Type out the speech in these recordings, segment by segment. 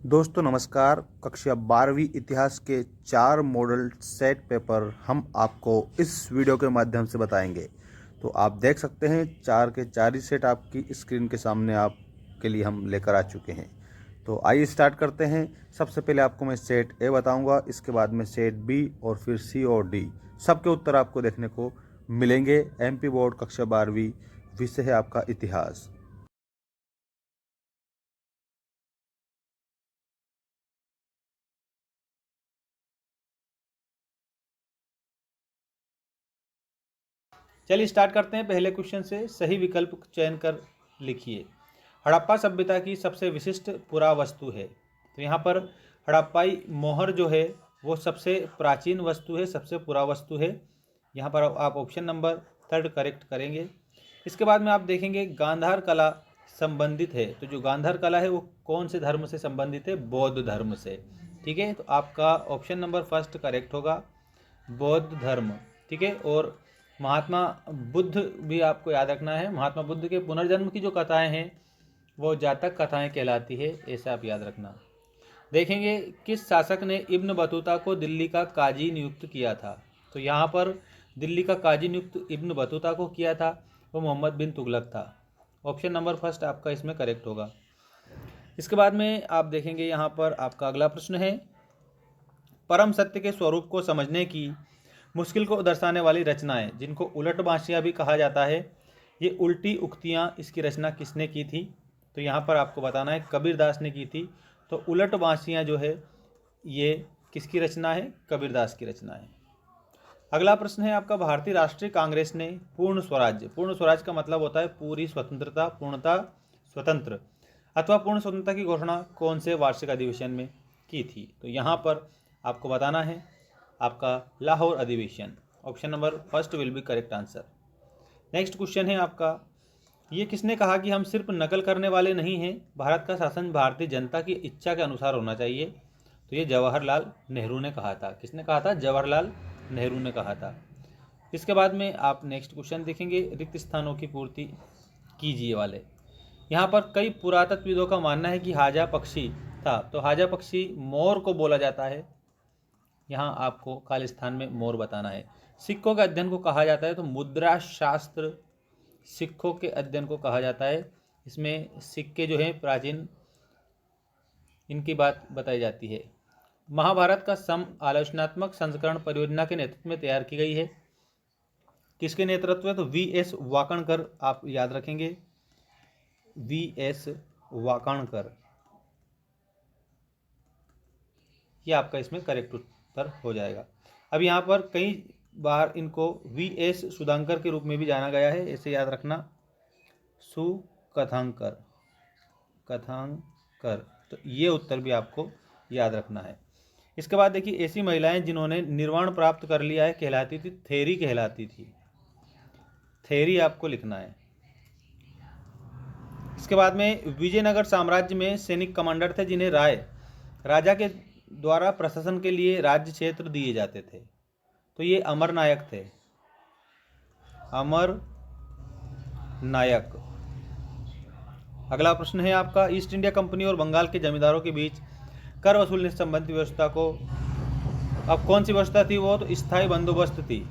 दोस्तों नमस्कार। कक्षा 12वीं इतिहास के 4 मॉडल सेट पेपर हम आपको इस वीडियो के माध्यम से बताएंगे। तो आप देख सकते हैं 4 के 4 ही सेट आपकी स्क्रीन के सामने आपके लिए हम लेकर आ चुके हैं। तो आइए स्टार्ट करते हैं। सबसे पहले आपको मैं सेट ए बताऊंगा, इसके बाद में सेट बी और फिर सी और डी। सबके उत्तर आपको देखने को मिलेंगे। एमपी बोर्ड कक्षा 12वीं, विषय है आपका इतिहास। चलिए स्टार्ट करते हैं पहले क्वेश्चन से। सही विकल्प चयन कर लिखिए। हड़प्पा सभ्यता की सबसे विशिष्ट पुरावस्तु है। तो यहाँ पर हड़प्पाई मोहर जो है वो सबसे प्राचीन वस्तु है, सबसे पुरावस्तु है। यहाँ पर आप ऑप्शन नंबर 3 करेक्ट करेंगे। इसके बाद में आप देखेंगे गांधार कला संबंधित है। तो जो गांधार कला है वो कौन से धर्म से संबंधित है? बौद्ध धर्म से। ठीक है, तो आपका ऑप्शन नंबर 1 करेक्ट होगा, बौद्ध धर्म। ठीक है, और महात्मा बुद्ध भी आपको याद रखना है। महात्मा बुद्ध के पुनर्जन्म की जो कथाएं हैं वो जातक कथाएं कहलाती है, ऐसा आप याद रखना। देखेंगे किस शासक ने इब्न बतूता को दिल्ली का काजी नियुक्त किया था। तो यहाँ पर दिल्ली का काजी नियुक्त इब्न बतूता को किया था वो मोहम्मद बिन तुगलक था। ऑप्शन नंबर 1 आपका इसमें करेक्ट होगा। इसके बाद में आप देखेंगे यहाँ पर आपका अगला प्रश्न है, परम सत्य के स्वरूप को समझने की मुश्किल को दर्शाने वाली रचनाएं जिनको उलट बांसियाँ भी कहा जाता है, ये उल्टी उक्तियाँ, इसकी रचना किसने की थी? तो यहाँ पर आपको बताना है कबीरदास ने की थी। तो उलट बांसियाँ जो है ये किसकी रचना है? कबीरदास की रचना है। अगला प्रश्न है आपका, भारतीय राष्ट्रीय कांग्रेस ने पूर्ण स्वराज का मतलब होता है पूरी स्वतंत्रता, पूर्णता, स्वतंत्र अथवा पूर्ण स्वतंत्रता की घोषणा कौन से वार्षिक अधिवेशन में की थी? तो यहाँ पर आपको बताना है आपका लाहौर अधिवेशन। Option number 1 will be correct answer. Next question है आपका, ये किसने कहा कि हम सिर्फ नकल करने वाले नहीं हैं, भारत का शासन भारतीय जनता की इच्छा के अनुसार होना चाहिए? तो ये जवाहरलाल नेहरू ने कहा था। किसने कहा था? जवाहरलाल नेहरू ने कहा था। इसके बाद में आप नेक्स्ट क्वेश्चन देखेंगे, रिक्त स्थानों की पूर्ति कीजिए वाले। यहाँ पर कई पुरातत्वविदों का मानना है कि हाजा पक्षी था। तो हाजा पक्षी मोर को बोला जाता है। यहाँ आपको खालिस्तान में मोर बताना है। सिक्कों के अध्ययन को कहा जाता है। तो मुद्रा शास्त्र सिक्कों के अध्ययन को कहा जाता है। इसमें सिक्के जो हैं प्राचीन, इनकी बात बताई जाती है। महाभारत का सम आलोचनात्मक संस्करण परियोजना के नेतृत्व में तैयार की गई है। किसके नेतृत्व में? तो वी.एस. वाकणकर आप याद रखेंगे, वी.एस. वाकणकर। ये आपका इसमें करेक्ट उत्तर हो जाएगा। अब यहाँ पर कई बार इनको वी.एस. सुधांकर के रूप में भी जाना गया है, ऐसे याद रखना, सुकथांकर, कथांकर। तो ये उत्तर भी आपको याद रखना है। इसके बाद देखिए, ऐसी महिलाएं जिन्होंने निर्वाण प्राप्त कर लिया है कहलाती थी, थेरी कहलाती थी। थेरी आपको लिखना है। इसके बाद में विजयनगर साम्राज्य में सैनिक कमांडर थे जिन्हें राजा के द्वारा प्रशासन के लिए राज्य क्षेत्र दिए जाते थे। तो ये अमर नायक थे, अमर नायक। अगला प्रश्न है आपका, ईस्ट इंडिया कंपनी और बंगाल के जमींदारों के बीच कर वसूलने संबंधी व्यवस्था को, अब कौन सी व्यवस्था थी वो? तो स्थायी बंदोबस्त थी,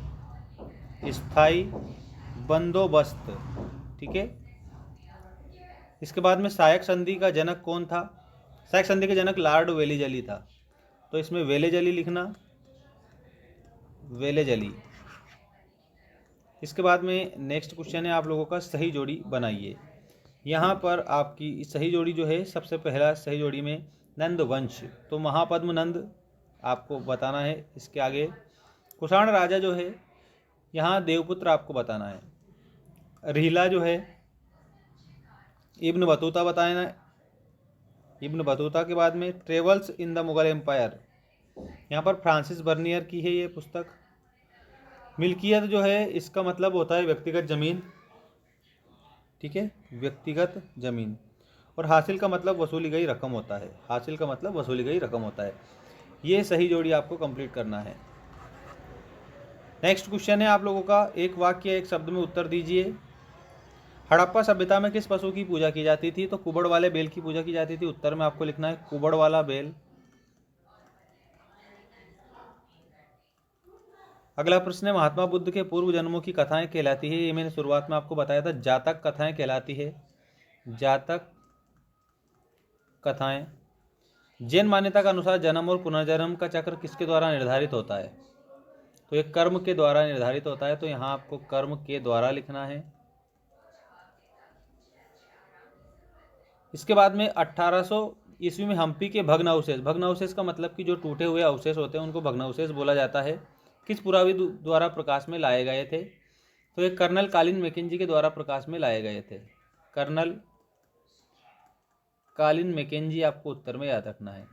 स्थायी बंदोबस्त। ठीक है। इसके बाद में सहायक संधि का जनक कौन था? सहायक संधि का जनक लॉर्ड वेलेजली था। तो इसमें वेलेजली लिखना, वेलेजली। इसके बाद में नेक्स्ट क्वेश्चन है आप लोगों का, सही जोड़ी बनाइए। यहाँ पर आपकी सही जोड़ी जो है, सबसे पहला सही जोड़ी में नंद वंश, तो महापद्म नंद आपको बताना है। इसके आगे कुषाण राजा जो है, यहाँ देवपुत्र आपको बताना है। रिहला जो है इब्न बतूता बताना है। इब्न बतूता के बाद में travels in the Mughal empire, यहाँ पर फ्रांसिस बर्नियर की है ये पुस्तक। मिल्कियत जो है इसका मतलब होता है व्यक्तिगत ज़मीन। ठीक है, व्यक्तिगत ज़मीन। और हासिल का मतलब वसूली गई रकम होता है, हासिल का मतलब वसूली गई रकम होता है। ये सही जोड़ी आपको कंप्लीट करना है। नेक्स्ट क्वेश्चन है आप लोगों का, एक वाक्य एक शब्द में उत्तर दीजिए। हड़प्पा सभ्यता में किस पशु की पूजा की जाती थी? तो कुबड़ वाले बैल की पूजा की जाती थी। उत्तर में आपको लिखना है कुबड़ वाला बैल। अगला प्रश्न है, महात्मा बुद्ध के पूर्व जन्मों की कथाएं कहलाती है। ये मैंने शुरुआत में आपको बताया था, जातक कथाएं कहलाती है। जातक कथाएं। जैन मान्यता के अनुसार जन्म और पुनर्जन्म का चक्र किसके द्वारा निर्धारित होता है? तो ये कर्म के द्वारा निर्धारित होता है। तो यहाँ आपको कर्म के द्वारा लिखना है। इसके बाद में 1800 ईस्वी में हम्पी के भग्नावशेष, भग्नावशेष का मतलब कि जो टूटे हुए अवशेष होते हैं उनको भग्नावशेष बोला जाता है, किस पुराविद द्वारा प्रकाश में लाए गए थे? तो ये कर्नल कालिन मैकेंजी के द्वारा प्रकाश में लाए गए थे। कर्नल कालिन मैकेंजी आपको उत्तर में याद रखना है।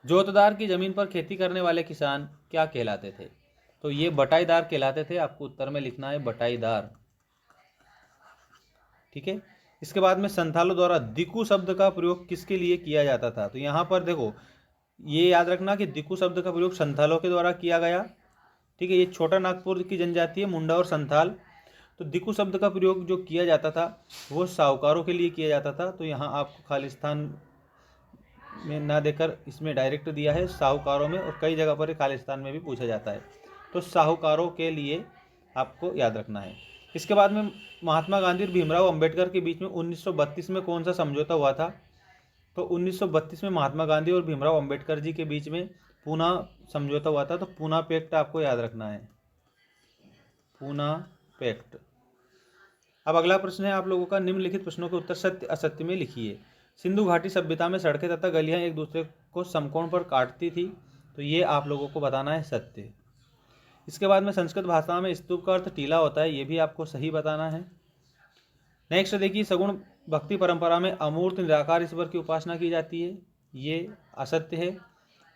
जोतदार की जमीन पर खेती करने वाले किसान क्या कहलाते थे? तो ये बटाईदार कहलाते थे। आपको उत्तर में लिखना है बटाईदार। ठीक है। इसके बाद में संथालों द्वारा दिकू शब्द का प्रयोग किसके लिए किया जाता था? तो यहाँ पर देखो, ये याद रखना कि दिकू शब्द का प्रयोग संथालों के द्वारा किया गया। ठीक है। ये छोटा नागपुर की जनजाति है, मुंडा और संथाल। तो दिकू शब्द का प्रयोग जो किया जाता था वो साहूकारों के लिए किया जाता था। तो यहाँ आपको खालिस्तान में ना देकर इसमें डायरेक्ट दिया है साहूकारों में, और कई जगह पर खालिस्तान में भी पूछा जाता है। तो साहूकारों के लिए आपको याद रखना है। इसके बाद में महात्मा गांधी और भीमराव अंबेडकर के बीच में 1932 में कौन सा समझौता हुआ था? तो 1932 में महात्मा गांधी और भीमराव अंबेडकर जी के बीच में पूना समझौता हुआ था। तो पूना पैक्ट आपको याद रखना है, पूना पैक्ट। अब अगला प्रश्न है आप लोगों का, निम्नलिखित प्रश्नों के उत्तर सत्य असत्य में लिखिए। सिंधु घाटी सभ्यता में सड़कें तथा गलियां एक दूसरे को समकोण पर काटती थी। तो ये आप लोगों को बताना है सत्य। इसके बाद में संस्कृत भाषा में स्तूप का अर्थ टीला होता है, ये भी आपको सही बताना है। नेक्स्ट देखिए, सगुण भक्ति परंपरा में अमूर्त निराकार ईश्वर की उपासना की जाती है। ये असत्य है,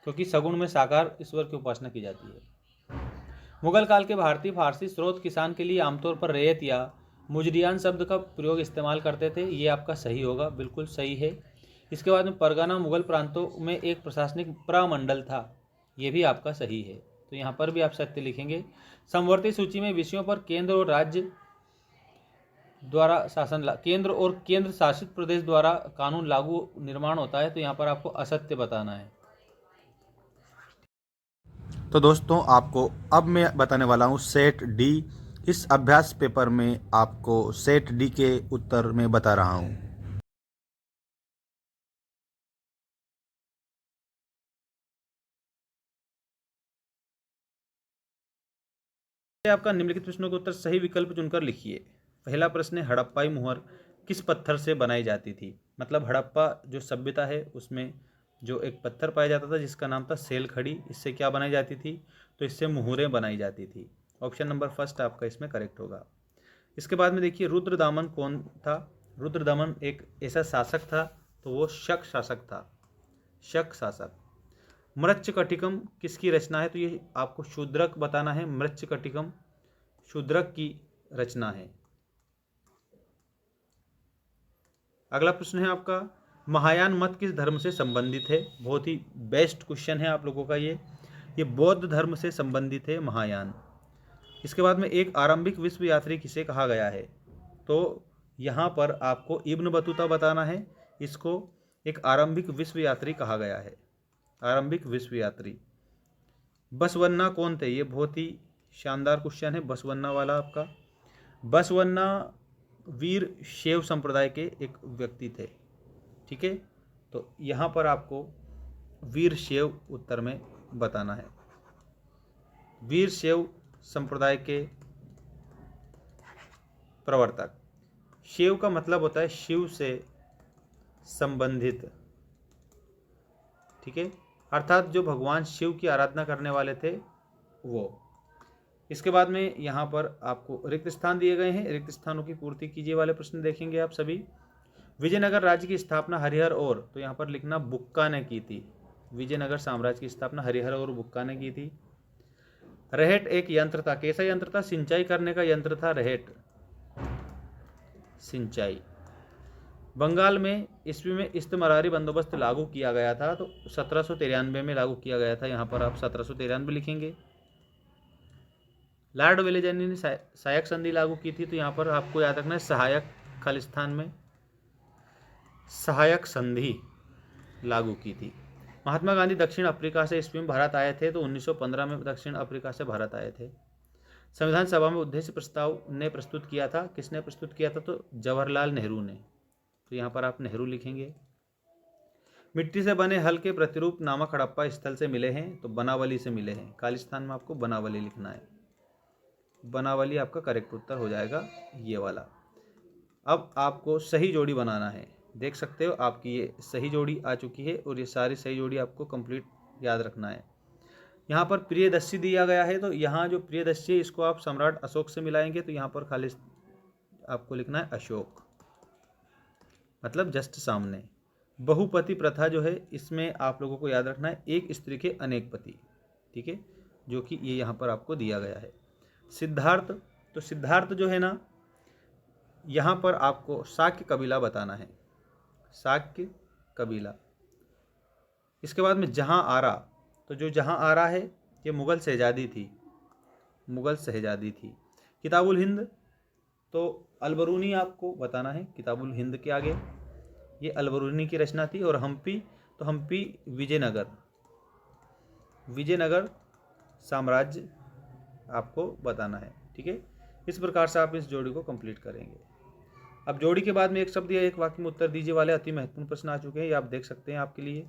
क्योंकि सगुण में साकार ईश्वर की उपासना की जाती है। मुगल काल के भारतीय फारसी स्रोत किसान के लिए आमतौर पर रैयत या मुजरियान शब्द का प्रयोग इस्तेमाल करते थे। ये आपका सही होगा, बिल्कुल सही है। इसके बाद में परगना मुगल प्रांतों में एक प्रशासनिक प्रमंडल था, ये भी आपका सही है। तो यहाँ पर भी आप सत्य लिखेंगे। समवर्ती सूची में विषयों पर केंद्र और राज्य द्वारा केंद्र और केंद्र शासित प्रदेश द्वारा कानून लागू निर्माण होता है। तो यहाँ पर आपको असत्य बताना है। तो दोस्तों, आपको अब मैं बताने वाला हूँ सेट डी। इस अभ्यास पेपर में आपको सेट डी के उत्तर में बता रहा हूँ। आपका निम्नलिखित प्रश्नों के उत्तर सही विकल्प चुनकर लिखिए। पहला प्रश्न है, हड़प्पाई मुहर किस पत्थर से बनाई जाती थी? मतलब हड़प्पा जो सभ्यता है उसमें जो एक पत्थर पाया जाता था जिसका नाम था सेल खड़ी, इससे क्या बनाई जाती थी? तो इससे मुहरें बनाई जाती थी। ऑप्शन नंबर फर्स्ट आपका इसमें करेक्ट होगा। इसके बाद में देखिए, रुद्रदामन कौन था? रुद्रदामन एक ऐसा शासक था, तो वो शक शासक था, शक शासक। मृच्छकटिकम किसकी रचना है? तो ये आपको शूद्रक बताना है। मृच्छकटिकम शूद्रक की रचना है। अगला प्रश्न है आपका, महायान मत किस धर्म से संबंधित है? बहुत ही बेस्ट क्वेश्चन है आप लोगों का ये बौद्ध धर्म से संबंधित है महायान। इसके बाद में एक आरंभिक विश्व यात्री किसे कहा गया है? तो यहाँ पर आपको इब्न बतूता बताना है। इसको एक आरंभिक विश्व यात्री कहा गया है, आरंभिक विश्व यात्री। बसवन्ना कौन थे? ये बहुत ही शानदार क्वेश्चन है बसवन्ना वाला आपका। बसवन्ना वीर शैव संप्रदाय के एक व्यक्ति थे। ठीक है। तो यहाँ पर आपको वीर शैव उत्तर में बताना है। वीर शैव संप्रदाय के प्रवर्तक। शैव का मतलब होता है शिव से संबंधित। ठीक है। अर्थात जो भगवान शिव की आराधना करने वाले थे वो। इसके बाद में यहाँ पर आपको रिक्त स्थान दिए गए हैं, रिक्त स्थानों की पूर्ति कीजिए वाले प्रश्न देखेंगे आप सभी। विजयनगर राज्य की स्थापना हरिहर और, तो यहाँ पर लिखना बुक्का ने की थी। विजयनगर साम्राज्य की स्थापना हरिहर और बुक्का ने की थी। रहेट एक यंत्र था, कैसा यंत्र था? सिंचाई करने का यंत्र था रहेट, सिंचाई। बंगाल में ईस्वी में इस्तेमारी बंदोबस्त लागू किया गया था, तो 1793 में लागू किया गया था। यहाँ पर आप 1793 लिखेंगे। लॉर्ड वेलेज़ली ने सहायक संधि लागू की थी, तो यहाँ पर आपको याद रखना है सहायक, खालिस्तान में सहायक संधि लागू की थी। महात्मा गांधी दक्षिण अफ्रीका से ईस्वी में भारत आए थे, तो 1915 में दक्षिण अफ्रीका से भारत आए थे। संविधान सभा में उद्देश्य प्रस्ताव ने प्रस्तुत किया था, किसने प्रस्तुत किया था? तो जवाहरलाल नेहरू ने। तो यहाँ पर आप नेहरू लिखेंगे। मिट्टी से बने हल के प्रतिरूप नामक हड़प्पा स्थल से मिले हैं, तो बनावली से मिले हैं। खालिस्तान में आपको बनावली लिखना है, बनावली आपका करेक्ट उत्तर हो जाएगा ये वाला। अब आपको सही जोड़ी बनाना है। देख सकते हो आपकी ये सही जोड़ी आ चुकी है और ये सारी सही जोड़ी आपको कंप्लीट याद रखना है। यहाँ पर प्रियदर्शी दिया गया है, तो यहाँ जो प्रियदर्शी है इसको आप सम्राट अशोक से मिलाएंगे, तो यहाँ पर खाली आपको लिखना है अशोक, मतलब जस्ट सामने। बहुपति प्रथा जो है इसमें आप लोगों को याद रखना है एक स्त्री के अनेक पति, ठीक है, जो कि ये यहाँ पर आपको दिया गया है। सिद्धार्थ, तो सिद्धार्थ जो है ना, यहाँ पर आपको शाक्य कबीला बताना है, शाक्य कबीला। इसके बाद में जहाँ आरा, तो जो जहाँ आरा है ये मुग़ल शहजादी थी, मुग़ल शहजादी थी। किताबुल हिंद, तो अलबरूनी आपको बताना है, किताबुल हिंद के आगे ये अलबरूनी की रचना थी। और हम्पी, तो हम्पी विजयनगर, विजयनगर साम्राज्य आपको बताना है, ठीक है। इस प्रकार से आप इस जोड़ी को कंप्लीट करेंगे। अब जोड़ी के बाद में एक शब्द या एक वाक्य में उत्तर दीजिए वाले अति महत्वपूर्ण प्रश्न आ चुके हैं, ये आप देख सकते हैं आपके लिए।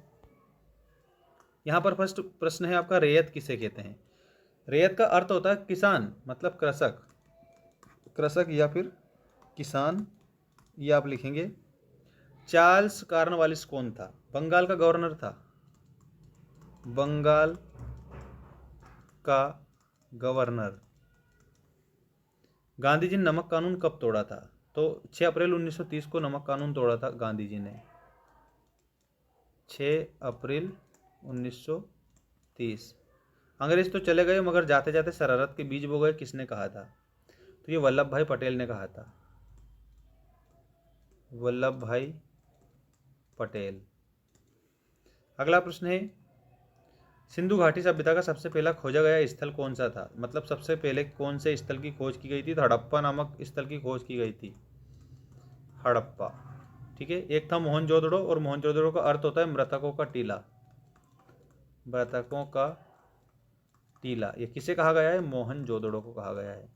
यहाँ पर फर्स्ट प्रश्न है आपका, रैयत किसे कहते हैं? रैयत का अर्थ होता है किसान, मतलब कृषक, कृषक या फिर किसान, ये आप लिखेंगे। चार्ल्स कॉर्नवालिस कौन था? बंगाल का गवर्नर था, बंगाल का गवर्नर। गांधी जी ने नमक कानून कब तोड़ा था? तो 6 अप्रैल 1930 को नमक कानून तोड़ा था गांधी जी ने, 6 अप्रैल 1930। अंग्रेज तो चले गए मगर जाते जाते शरारत के बीज बो गए, किसने कहा था? तो ये वल्लभ भाई पटेल ने कहा था, वल्लभ भाई पटेल। अगला प्रश्न है, सिंधु घाटी सभ्यता का सबसे पहला खोजा गया स्थल कौन सा था? मतलब सबसे पहले कौन से स्थल की खोज की गई थी? तो हड़प्पा नामक स्थल की खोज की गई थी, हड़प्पा, ठीक है। एक था मोहनजोदड़ो, और मोहनजोदड़ो का अर्थ होता है मृतकों का टीला, मृतकों का टीला। ये किसे कहा गया है? मोहनजोदड़ो को कहा गया है।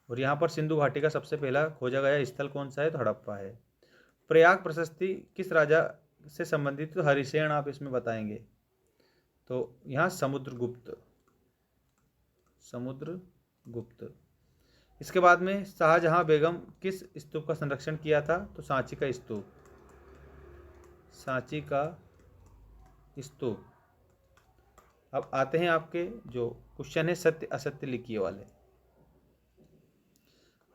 और यहाँ पर सिंधु घाटी का सबसे पहला खोजा गया स्थल कौन सा है? तो हड़प्पा है। प्रयाग प्रशस्ति किस राजा से संबंधित? तो हरिसेन आप इसमें बताएंगे। तो यहाँ समुद्रगुप्त, समुद्रगुप्त। इसके बाद में शाहजहां बेगम किस स्तूप का संरक्षण किया था? तो सांची का स्तूप, सांची का स्तूप। अब आते हैं आपके जो क्वेश्चन है सत्य असत्य लिखिए वाले।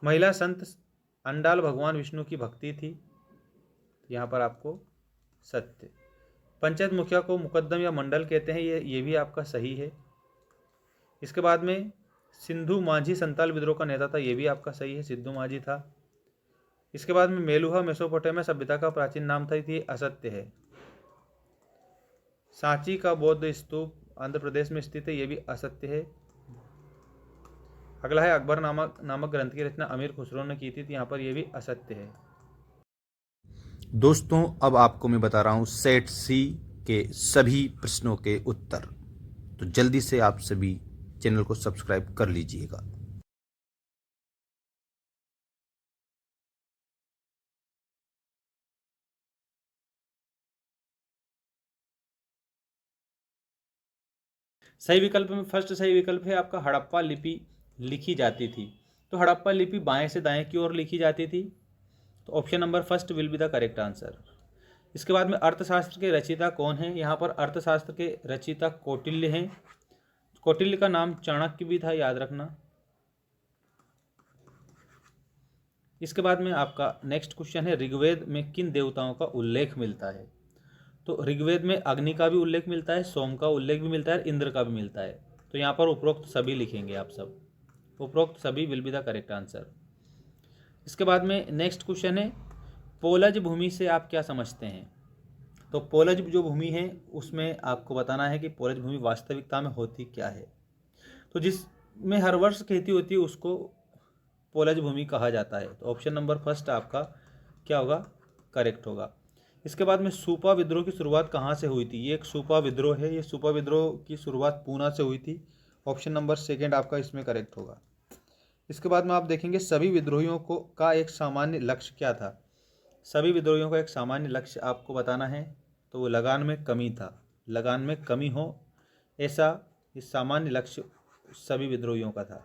महिला संत अंडाल भगवान विष्णु की भक्ति थी, यहाँ पर आपको सत्य। पंचायत मुखिया को मुकद्दम या मंडल कहते हैं, ये भी आपका सही है। इसके बाद में सिंधु माझी संताल विद्रोह का नेता था, ये भी आपका सही है, सिद्धू माझी था। इसके बाद में मेलुहा मेसोपोटामिया सभ्यता का प्राचीन नाम था, ये असत्य है। सांची का बौद्ध स्तूप आंध्र प्रदेश में स्थित है, ये भी असत्य है। अगला है अकबर नामक ग्रंथ की रचना अमीर खुसरो ने की थी, तो यहाँ पर ये भी असत्य है। दोस्तों अब आपको मैं बता रहा हूँ सेट सी के सभी प्रश्नों के उत्तर, तो जल्दी से आप सभी चैनल को सब्सक्राइब कर लीजिएगा। सही विकल्प में फर्स्ट सही विकल्प है आपका, हड़प्पा लिपि लिखी जाती थी। तो हड़प्पा लिपि बाएं से दाएं की ओर लिखी जाती थी, तो option number first will be the correct answer. इसके बाद में अर्थशास्त्र के रचयिता कौन है? यहाँ पर अर्थशास्त्र के रचयिता कौटिल्य हैं। कौटिल्य का नाम चाणक्य भी था, याद रखना। इसके बाद में आपका नेक्स्ट क्वेश्चन है, ऋग्वेद में किन देवताओं का उल्लेख मिलता है? तो ऋग्वेद में अग्नि का भी उल्लेख मिलता है, सोम का उल्लेख भी मिलता है, इंद्र का भी मिलता है। तो यहाँ पर उपरोक्त सभी लिखेंगे आप सब, उपरोक्त सभी will be the correct answer. इसके बाद में नेक्स्ट क्वेश्चन है, पोलज भूमि से आप क्या समझते हैं? तो पोलज जो भूमि है उसमें आपको बताना है कि पोलज भूमि वास्तविकता में होती क्या है। तो जिसमें हर वर्ष खेती होती है उसको पोलज भूमि कहा जाता है। तो ऑप्शन नंबर फर्स्ट आपका क्या होगा, करेक्ट होगा। इसके बाद में सूपा विद्रोह की शुरुआत कहाँ से हुई थी? ये एक सूपा विद्रोह है, ये सूपा विद्रोह की शुरुआत पूना से हुई थी। ऑप्शन नंबर सेकेंड आपका इसमें करेक्ट होगा। इसके बाद में आप देखेंगे सभी विद्रोहियों को का एक सामान्य लक्ष्य क्या था? सभी विद्रोहियों का एक सामान्य लक्ष्य आपको बताना है, तो वो लगान में कमी था। लगान में कमी हो ऐसा इस सामान्य लक्ष्य सभी विद्रोहियों का था।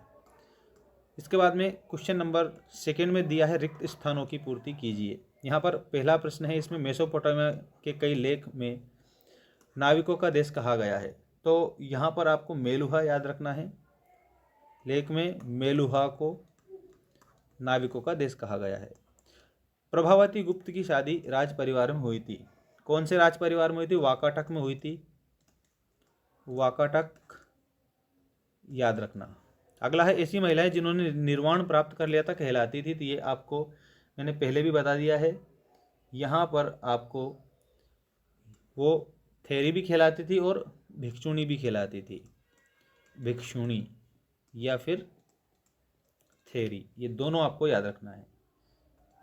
इसके बाद में क्वेश्चन नंबर सेकेंड में दिया है रिक्त स्थानों की पूर्ति कीजिए। यहाँ पर पहला प्रश्न है, इसमें मेसोपोटामिया के कई लेख में नाविकों का देश कहा गया है। तो यहाँ पर आपको मेलुहा याद रखना है। लेख में मेलुहा को नाविकों का देश कहा गया है। प्रभावती गुप्त की शादी राज परिवार में हुई थी। कौन से राज परिवार में हुई थी? वाकाटक में हुई थी। वाकाटक याद रखना। अगला है ऐसी महिलाएं जिन्होंने निर्वाण प्राप्त कर लिया था कहलाती थी। तो ये आपको मैंने पहले भी बता दिया है। यहाँ पर आपको वो थेरी भी कहलाती थी और भिक्षुणी भी कहलाती थी। भिक्षुणी या फिर थेरी, ये दोनों आपको याद रखना है।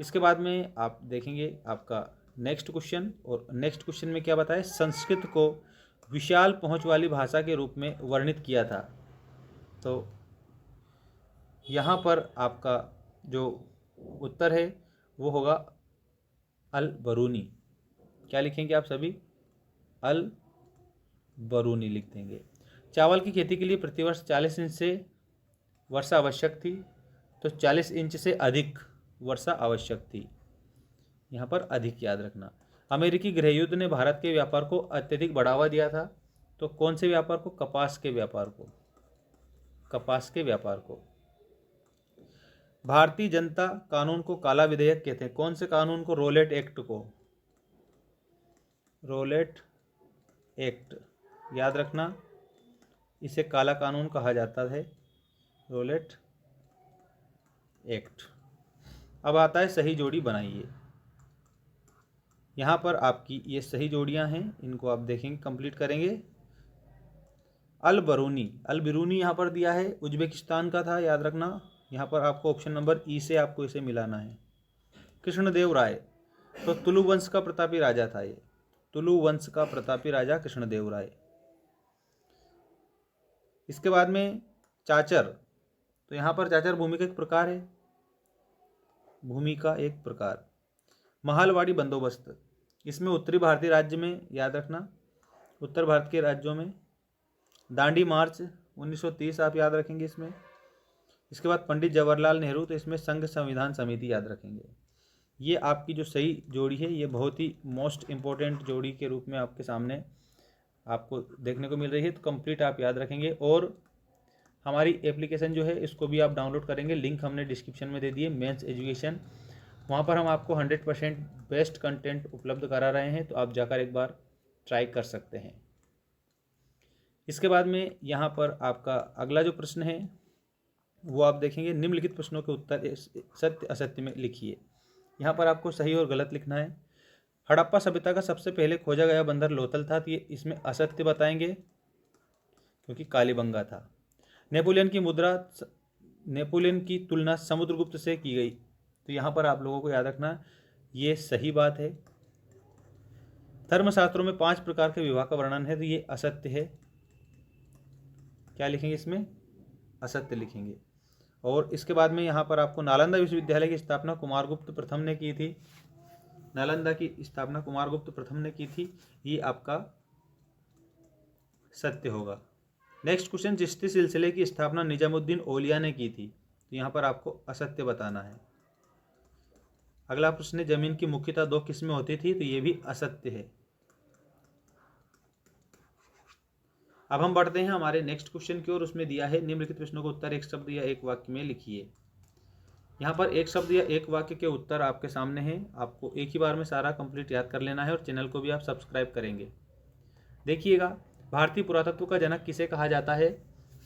इसके बाद में आप देखेंगे आपका नेक्स्ट क्वेश्चन, और नेक्स्ट क्वेश्चन में क्या बताया? संस्कृत को विशाल पहुंच वाली भाषा के रूप में वर्णित किया था। तो यहाँ पर आपका जो उत्तर है वो होगा अल बरूनी। क्या लिखेंगे आप सभी? अल बरूनी लिख देंगे। चावल की खेती के लिए प्रतिवर्ष 40 इंच से वर्षा आवश्यक थी। तो 40 इंच से अधिक वर्षा आवश्यक थी। यहाँ पर अधिक याद रखना। अमेरिकी गृहयुद्ध ने भारत के व्यापार को अत्यधिक बढ़ावा दिया था। तो कौन से व्यापार को? कपास के व्यापार को। कपास के व्यापार को। भारतीय जनता कानून को काला विधेयक कहते हैं। कौन से कानून को? रोलेट एक्ट को। रोलेट एक्ट याद रखना, इसे काला कानून कहा जाता है, रोलेट एक्ट। अब आता है सही जोड़ी बनाइए। यहाँ पर आपकी ये सही जोड़ियाँ हैं, इनको आप देखेंगे, कंप्लीट करेंगे। अल बरूनी, अल बिरूनी यहाँ पर दिया है, उज्बेकिस्तान का था, याद रखना। यहाँ पर आपको ऑप्शन नंबर ई से आपको इसे मिलाना है। कृष्णदेव राय, तो तुलु वंश का प्रतापी राजा था ये। तुलु वंश का प्रतापी राजा कृष्णदेव राय। इसके बाद में चाचर, तो यहाँ पर चाचर भूमि का एक प्रकार है। भूमि का एक प्रकार। महालवाड़ी बंदोबस्त, इसमें उत्तरी भारतीय राज्य में, याद रखना, उत्तर भारत के राज्यों में। दांडी मार्च 1930 आप याद रखेंगे इसमें। इसके बाद पंडित जवाहरलाल नेहरू, तो इसमें संघ संविधान समिति याद रखेंगे। ये आपकी जो सही जोड़ी है, ये बहुत ही मोस्ट इम्पोर्टेंट जोड़ी के रूप में आपके सामने आपको देखने को मिल रही है। तो कंप्लीट आप याद रखेंगे। और हमारी एप्लीकेशन जो है इसको भी आप डाउनलोड करेंगे, लिंक हमने डिस्क्रिप्शन में दे दिए, मेंस एजुकेशन। वहाँ पर हम आपको 100% बेस्ट कंटेंट उपलब्ध करा रहे हैं, तो आप जाकर एक बार ट्राई कर सकते हैं। इसके बाद में यहाँ पर आपका अगला जो प्रश्न है वो आप देखेंगे, निम्नलिखित प्रश्नों के उत्तर सत्य असत्य में लिखिए। यहाँ पर आपको सही और गलत लिखना है। हड़प्पा सभ्यता का सबसे पहले खोजा गया बंदर लोथल था, तो ये इसमें असत्य बताएंगे क्योंकि कालीबंगा था। नेपोलियन की तुलना समुद्रगुप्त से की गई, तो यहाँ पर आप लोगों को याद रखना ये सही बात है। धर्मशास्त्रों में 5 प्रकार के विवाह का वर्णन है, तो ये असत्य है। क्या लिखेंगे इसमें? असत्य लिखेंगे। और इसके बाद में यहाँ पर आपको नालंदा विश्वविद्यालय की स्थापना कुमारगुप्त प्रथम ने की थी। नालंदा की स्थापना कुमारगुप्त प्रथम ने की थी, ये आपका सत्य होगा। नेक्स्ट क्वेश्चन, चिश्ती सिलसिले की स्थापना निजामुद्दीन औलिया ने की थी, तो यहाँ पर आपको असत्य बताना है। अगला प्रश्न है, जमीन की मुख्यतः 2 किस्में होती थी, तो ये भी असत्य है। अब हम बढ़ते हैं हमारे नेक्स्ट क्वेश्चन की ओर। उसमें दिया है निम्नलिखित प्रश्नों का उत्तर एक शब्द या एक वाक्य में लिखिए। यहाँ पर एक शब्द या एक वाक्य के उत्तर आपके सामने हैं। आपको एक ही बार में सारा कंप्लीट याद कर लेना है और चैनल को भी आप सब्सक्राइब करेंगे। देखिएगा, भारतीय पुरातत्व का जनक किसे कहा जाता है?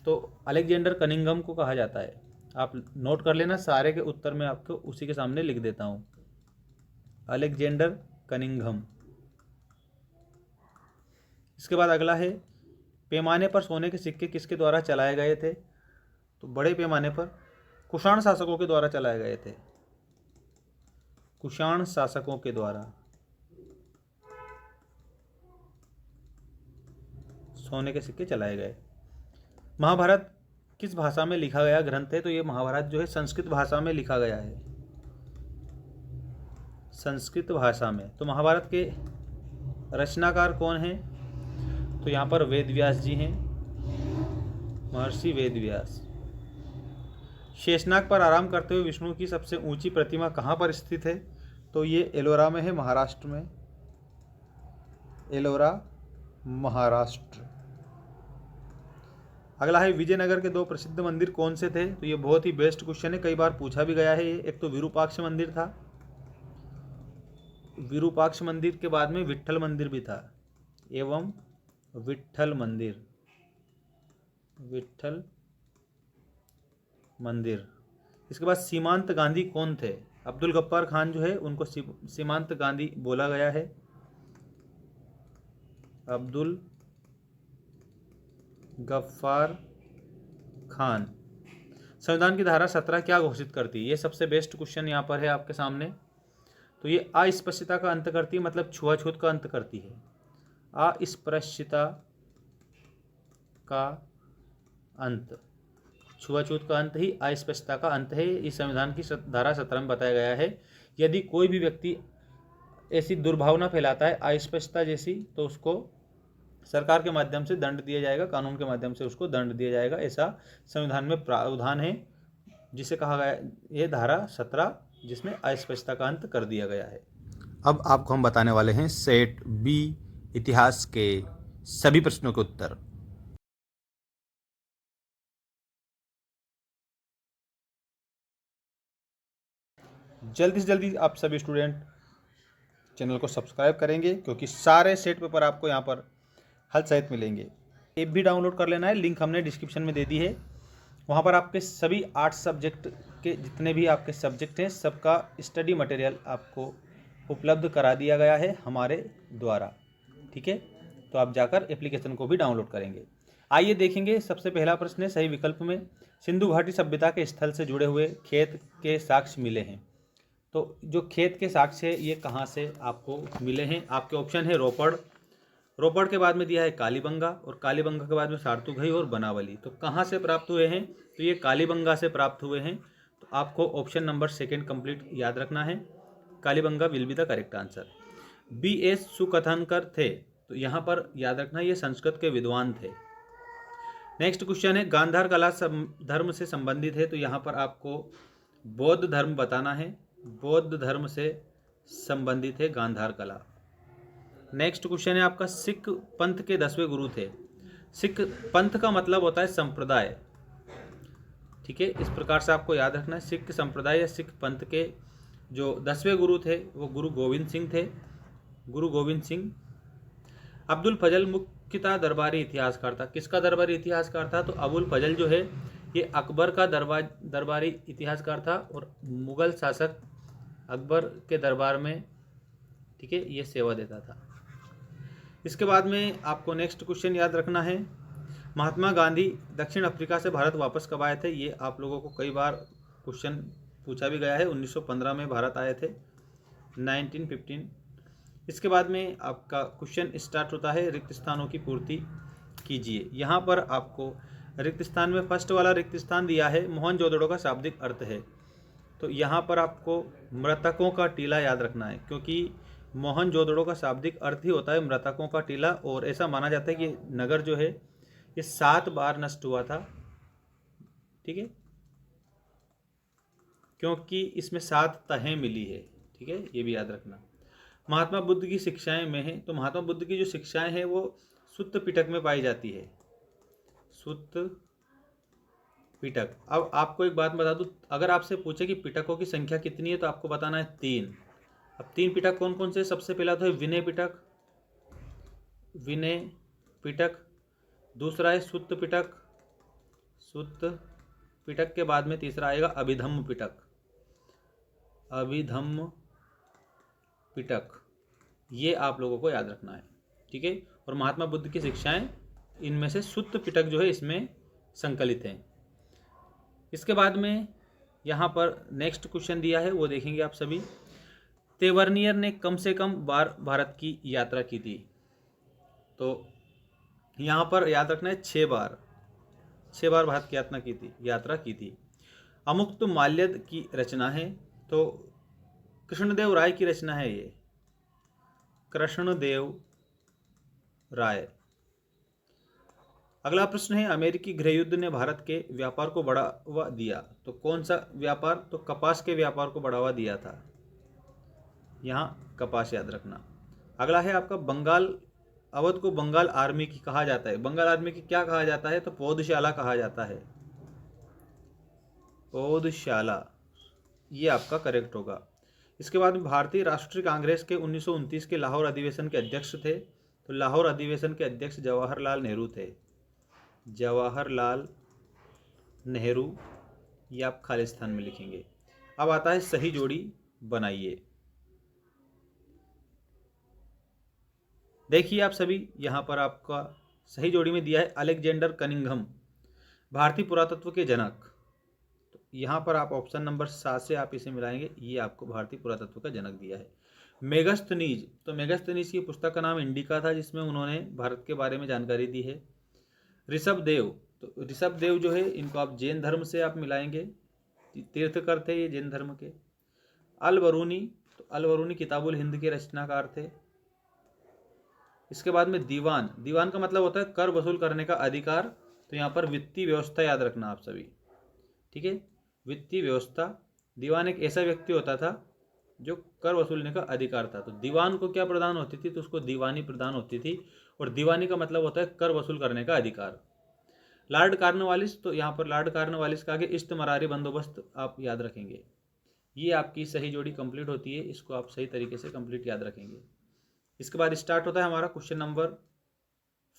तो अलेक्जेंडर कनिंघम को कहा जाता है। आप नोट कर लेना, सारे के उत्तर मैं आपको उसी के सामने लिख देता हूँ, अलेक्जेंडर कनिंघम। इसके बाद अगला है, पैमाने पर सोने के सिक्के किसके द्वारा चलाए गए थे? तो बड़े पैमाने पर कुषाण शासकों के द्वारा चलाए गए थे। कुषाण शासकों के द्वारा सोने के सिक्के चलाए गए। महाभारत किस भाषा में लिखा गया ग्रंथ है? तो ये महाभारत जो है संस्कृत भाषा में लिखा गया है, संस्कृत भाषा में। तो महाभारत के रचनाकार कौन हैं? तो यहाँ पर वेद व्यास जी हैं, महर्षि वेद व्यास। शेषनाग पर आराम करते हुए विष्णु की सबसे ऊंची प्रतिमा कहाँ पर स्थित है? तो ये एलोरा में है, महाराष्ट्र में, एलोरा महाराष्ट्र। अगला है विजयनगर के 2 प्रसिद्ध मंदिर कौन से थे? तो ये बहुत ही बेस्ट क्वेश्चन है, कई बार पूछा भी गया है ये। एक तो विरूपाक्ष मंदिर था, विरूपाक्ष मंदिर के बाद में विट्ठल मंदिर भी था, एवं विट्ठल मंदिर, विट्ठल मंदिर। इसके बाद सीमांत गांधी कौन थे? अब्दुल गफ्फार खान जो है उनको सीमांत गांधी बोला गया है, अब्दुल गफ्फार खान। संविधान की धारा 17 क्या घोषित करती है? ये सबसे बेस्ट क्वेश्चन यहाँ पर है आपके सामने। तो ये अस्पृश्यता का अंत करती है, मतलब छुआछूत का अंत करती है। अस्पृश्यता का अंत, छुआछूत का अंत ही अस्पृश्यता का अंत है। इस संविधान की धारा 17 में बताया गया है यदि कोई भी व्यक्ति ऐसी दुर्भावना फैलाता है अस्पृश्यता जैसी, तो उसको सरकार के माध्यम से दंड दिया जाएगा, कानून के माध्यम से उसको दंड दिया जाएगा। ऐसा संविधान में प्रावधान है, जिसे कहा गया ये धारा 17, जिसमें अस्पृश्यता का अंत कर दिया गया है। अब आपको हम बताने वाले हैं सेट बी इतिहास के सभी प्रश्नों के उत्तर। जल्दी से जल्दी आप सभी स्टूडेंट चैनल को सब्सक्राइब करेंगे, क्योंकि सारे सेट पेपर आपको यहाँ पर हल सहित मिलेंगे। ऐप भी डाउनलोड कर लेना है, लिंक हमने डिस्क्रिप्शन में दे दी है। वहाँ पर आपके सभी 8 सब्जेक्ट के जितने भी आपके सब्जेक्ट हैं सबका स्टडी मटेरियल आपको उपलब्ध करा दिया गया है हमारे द्वारा, ठीक है। तो आप जाकर एप्लीकेशन को भी डाउनलोड करेंगे। आइए देखेंगे, सबसे पहला प्रश्न है सही विकल्प में सिंधु घाटी सभ्यता के स्थल से जुड़े हुए खेत के साक्ष्य मिले हैं। तो जो खेत के साक्ष्य है ये कहाँ से आपको मिले हैं? आपके ऑप्शन है रोपड़, रोपड़ के बाद में दिया है कालीबंगा, और कालीबंगा के बाद में सारतुघई और बनावली। तो कहाँ से प्राप्त हुए हैं? तो ये कालीबंगा से प्राप्त हुए हैं। तो आपको ऑप्शन नंबर 2 कंप्लीट याद रखना है, Kalibangan will be the correct answer. B.S. Sukthankar थे, तो यहाँ पर याद रखना ये संस्कृत के विद्वान थे। नेक्स्ट क्वेश्चन है गांधार कला धर्म से संबंधित है, तो यहाँ पर आपको बौद्ध धर्म बताना है, बौद्ध धर्म से संबंधित है गांधार कला। नेक्स्ट क्वेश्चन है आपका सिख पंथ के 10वें गुरु थे। सिख पंथ का मतलब होता है संप्रदाय, ठीक है। इस प्रकार से आपको याद रखना है, सिख संप्रदाय या सिख पंथ के जो 10वें गुरु थे वो गुरु गोविंद सिंह थे, गुरु गोविंद सिंह। अब्दुल फजल मुख्यतः दरबारी इतिहासकार था। किसका दरबारी इतिहासकार था? तो अबुल फजल जो है ये अकबर का दरबारी इतिहासकार था, और मुगल शासक अकबर के दरबार में, ठीक है, ये सेवा देता था। इसके बाद में आपको नेक्स्ट क्वेश्चन याद रखना है, महात्मा गांधी दक्षिण अफ्रीका से भारत वापस कब आए थे? ये आप लोगों को कई बार क्वेश्चन पूछा भी गया है। 1915 में भारत आए थे, 1915। इसके बाद में आपका क्वेश्चन स्टार्ट होता है रिक्त स्थानों की पूर्ति कीजिए। यहाँ पर आपको रिक्त स्थान में फर्स्ट वाला रिक्त स्थान दिया है मोहनजोदड़ो का शाब्दिक अर्थ है। तो यहाँ पर आपको मृतकों का टीला याद रखना है, क्योंकि मोहनजोदड़ो का शाब्दिक अर्थ ही होता है मृतकों का टीला। और ऐसा माना जाता है कि नगर जो है ये 7 बार नष्ट हुआ था, ठीक है, क्योंकि इसमें 7 तहें मिली है, ठीक है, ये भी याद रखना। महात्मा बुद्ध की शिक्षाएं में है, तो महात्मा बुद्ध की जो शिक्षाएं हैं वो सुत्त पिटक में पाई जाती है, सुत्त पिटक। अब आपको एक बात बता दूं, अगर आपसे पूछे कि पिटकों की संख्या कितनी है तो आपको बताना है 3। अब 3 पिटक कौन कौन से? सबसे पहला तो है विनय पिटक, विनय पिटक। दूसरा है सुत्त पिटक, सुत्त पिटक के बाद में तीसरा आएगा अभिधम्म पिटक, अभिधम्म पिटक। ये आप लोगों को याद रखना है, ठीक है। और महात्मा बुद्ध की शिक्षाएं, इनमें से सुत्त पिटक जो है इसमें संकलित हैं। इसके बाद में यहाँ पर नेक्स्ट क्वेश्चन दिया है, वो देखेंगे आप सभी। तेवर्नियर ने कम से कम बार भारत की यात्रा की थी? तो यहाँ पर याद रखना है 6 बार, 6 बार भारत की यात्रा की थी। अमुक्त माल्यद की रचना है, तो कृष्णदेव राय की रचना है ये, कृष्णदेव राय। अगला प्रश्न है, अमेरिकी गृह युद्ध ने भारत के व्यापार को बढ़ावा दिया? तो कौन सा व्यापार? तो कपास के व्यापार को बढ़ावा दिया था, यहाँ कपास याद रखना। अगला है आपका, बंगाल अवध को बंगाल आर्मी की कहा जाता है? बंगाल आर्मी की क्या कहा जाता है? तो पौधशाला कहा जाता है, पौधशाला, ये आपका करेक्ट होगा। इसके बाद भारतीय राष्ट्रीय कांग्रेस के 1929 के लाहौर अधिवेशन के अध्यक्ष थे? तो लाहौर अधिवेशन के अध्यक्ष जवाहरलाल नेहरू थे, जवाहरलाल नेहरू, ये आप खालिस्तान में लिखेंगे। अब आता है सही जोड़ी बनाइए। देखिए आप सभी, यहाँ पर आपका सही जोड़ी में दिया है अलेक्जेंडर कनिंघम, भारतीय पुरातत्व के जनक। तो यहाँ पर आप ऑप्शन नंबर 7 से आप इसे मिलाएंगे, ये आपको भारतीय पुरातत्व का जनक दिया है। मेगस्थनीज, तो मेगस्थनीज की पुस्तक का नाम इंडिका था, जिसमें उन्होंने भारत के बारे में जानकारी दी है। ऋषभदेव, तो ऋषभदेव जो है, इनको आप जैन धर्म से आप मिलाएंगे, तीर्थकर थे ये जैन धर्म के। अल बरूनी, तो अल बरूनी किताबुल हिंद के रचनाकार थे। इसके बाद में दीवान, दीवान का मतलब होता है कर वसूल करने का अधिकार, तो यहाँ पर वित्तीय व्यवस्था याद रखना आप सभी, ठीक है, वित्तीय व्यवस्था। दीवान एक ऐसा व्यक्ति होता था जो कर वसूलने का अधिकार था, तो दीवान को क्या प्रदान होती थी? तो उसको दीवानी प्रदान होती थी, और दीवानी का मतलब होता है कर वसूल करने का अधिकार। लॉर्ड कॉर्नवालिस, तो यहाँ पर लॉर्ड कॉर्नवालिस का आगे इस्तेमारी बंदोबस्त आप याद रखेंगे। ये आपकी सही जोड़ी कंप्लीट होती है, इसको आप सही तरीके से कंप्लीट याद रखेंगे। इसके बाद स्टार्ट होता है हमारा क्वेश्चन नंबर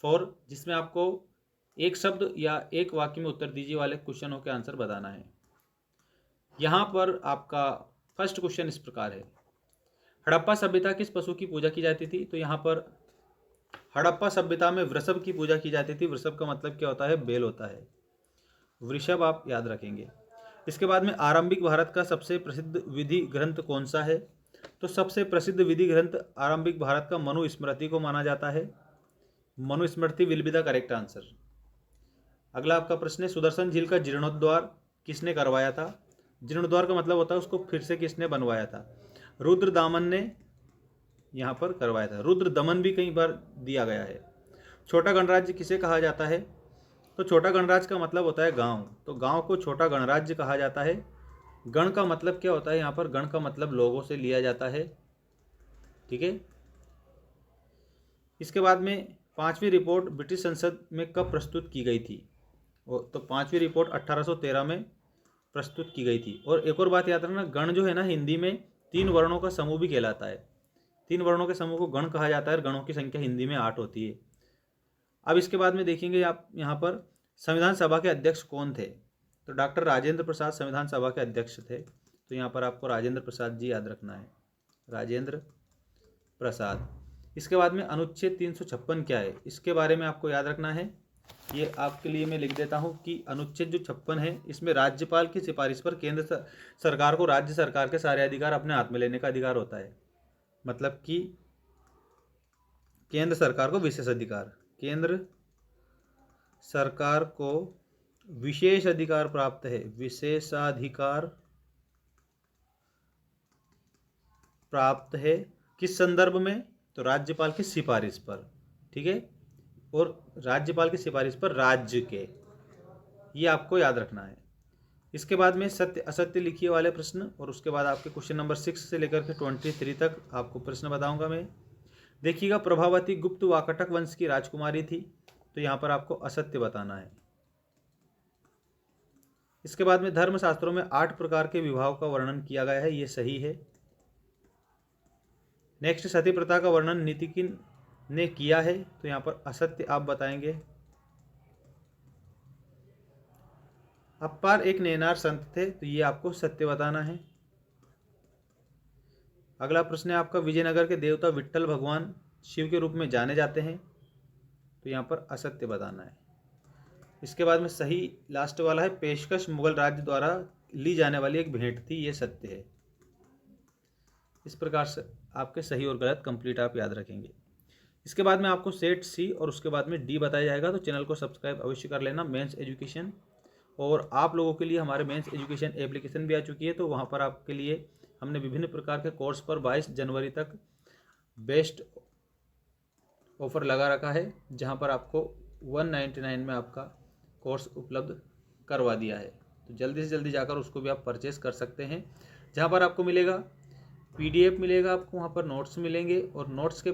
4, जिसमें आपको एक शब्द या एक वाक्य में उत्तर दीजिए वाले क्वेश्चनों के आंसर बताना है। यहाँ पर आपका फर्स्ट क्वेश्चन इस प्रकार है, हड़प्पा सभ्यता किस पशु की पूजा की जाती थी? तो यहाँ पर हड़प्पा सभ्यता में वृषभ की पूजा की जाती थी। वृषभ का मतलब क्या होता है? बैल होता है, वृषभ आप याद रखेंगे। इसके बाद में आरंभिक भारत का सबसे प्रसिद्ध विधि ग्रंथ कौन सा है? तो सबसे प्रसिद्ध विधि ग्रंथ आरंभिक भारत का मनुस्मृति को माना जाता है, Manusmriti will be the correct answer. अगला आपका प्रश्न है, सुदर्शन झील का जीर्णोद्धार किसने करवाया था? जीर्णोद्धार का मतलब होता है उसको फिर से किसने बनवाया था? रुद्र दामन ने यहाँ पर करवाया था। रुद्र दमन भी कई बार दिया गया है। छोटा गणराज्य किसे कहा जाता है? तो छोटा गणराज्य का मतलब होता है गांव, तो गांव को छोटा गणराज्य कहा जाता है। गण का मतलब क्या होता है? यहाँ पर गण का मतलब लोगों से लिया जाता है, ठीक है। इसके बाद में 5वीं रिपोर्ट ब्रिटिश संसद में कब प्रस्तुत की गई थी? तो 5वीं रिपोर्ट 1813 में प्रस्तुत की गई थी। और एक और बात याद रखना, गण जो है ना, हिंदी में 3 वर्णों का समूह भी कहलाता है। 3 वर्णों के समूह को गण कहा जाता है, और गणों की संख्या हिंदी में 8 होती है। अब इसके बाद में देखेंगे आप यहाँ पर संविधान सभा के अध्यक्ष कौन थे? तो डॉक्टर राजेंद्र प्रसाद संविधान सभा के अध्यक्ष थे। तो यहाँ पर आपको राजेंद्र प्रसाद जी याद रखना है, राजेंद्र प्रसाद। इसके बाद में अनुच्छेद 356 क्या है, इसके बारे में आपको याद रखना है। ये आपके लिए मैं लिख देता हूँ कि अनुच्छेद जो 56 है, इसमें राज्यपाल की सिफारिश पर केंद्र सरकार को राज्य सरकार के सारे अधिकार अपने हाथ में लेने का अधिकार होता है। मतलब कि केंद्र सरकार को विशेष अधिकार, केंद्र सरकार को विशेष अधिकार प्राप्त है, विशेषाधिकार प्राप्त है। किस संदर्भ में? तो राज्यपाल की सिफारिश पर, ठीक है। और राज्यपाल की सिफारिश पर राज्य के, ये आपको याद रखना है। इसके बाद में सत्य असत्य लिखिए वाले प्रश्न, और उसके बाद आपके क्वेश्चन नंबर 6 से लेकर के 23 तक आपको प्रश्न बताऊंगा मैं। देखिएगा, प्रभावती गुप्त वाकाटक वंश की राजकुमारी थी, तो यहाँ पर आपको असत्य बताना है। इसके बाद में धर्मशास्त्रों में 8 प्रकार के विवाह का वर्णन किया गया है, ये सही है। नेक्स्ट, सती प्रथा का वर्णन नीतिकिन ने किया है, तो यहाँ पर असत्य आप बताएंगे। अप्पार एक नैनार संत थे, तो ये आपको सत्य बताना है। अगला प्रश्न है आपका, विजयनगर के देवता विट्ठल भगवान शिव के रूप में जाने जाते हैं, तो यहाँ पर असत्य बताना है। इसके बाद में सही लास्ट वाला है, पेशकश मुगल राज्य द्वारा ली जाने वाली एक भेंट थी, ये सत्य है। इस प्रकार से आपके सही और गलत कंप्लीट आप याद रखेंगे। इसके बाद में आपको सेट सी और उसके बाद में डी बताया जाएगा, तो चैनल को सब्सक्राइब अवश्य कर लेना। मेंस एजुकेशन, और आप लोगों के लिए हमारे मेंस एजुकेशन एप्लीकेशन भी आ चुकी है, तो वहाँ पर आपके लिए हमने विभिन्न प्रकार के कोर्स पर 22 जनवरी तक बेस्ट ऑफर लगा रखा है, जहाँ पर आपको 199 में आपका कोर्स उपलब्ध करवा दिया है। तो जल्दी से जल्दी जाकर उसको भी आप परचेस कर सकते हैं, जहाँ पर आपको मिलेगा PDF मिलेगा, आपको वहाँ पर नोट्स मिलेंगे, और नोट्स के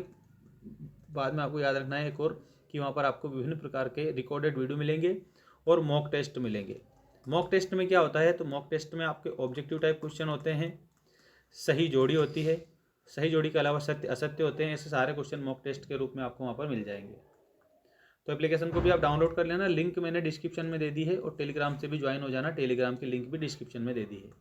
बाद में आपको याद रखना है एक और कि वहाँ पर आपको विभिन्न प्रकार के रिकॉर्डेड वीडियो मिलेंगे और मॉक टेस्ट मिलेंगे। मॉक टेस्ट में क्या होता है, तो मॉक टेस्ट में आपके ऑब्जेक्टिव टाइप क्वेश्चन होते हैं, सही जोड़ी होती है, सही जोड़ी के अलावा सत्य असत्य होते हैं, ऐसे सारे क्वेश्चन मॉक टेस्ट के रूप में आपको वहाँ पर मिल जाएंगे। तो एप्लीकेशन को भी आप डाउनलोड कर लेना, लिंक मैंने डिस्क्रिप्शन में दे दी है, और टेलीग्राम से भी ज्वाइन हो जाना, टेलीग्राम की लिंक भी डिस्क्रिप्शन में दे दी है।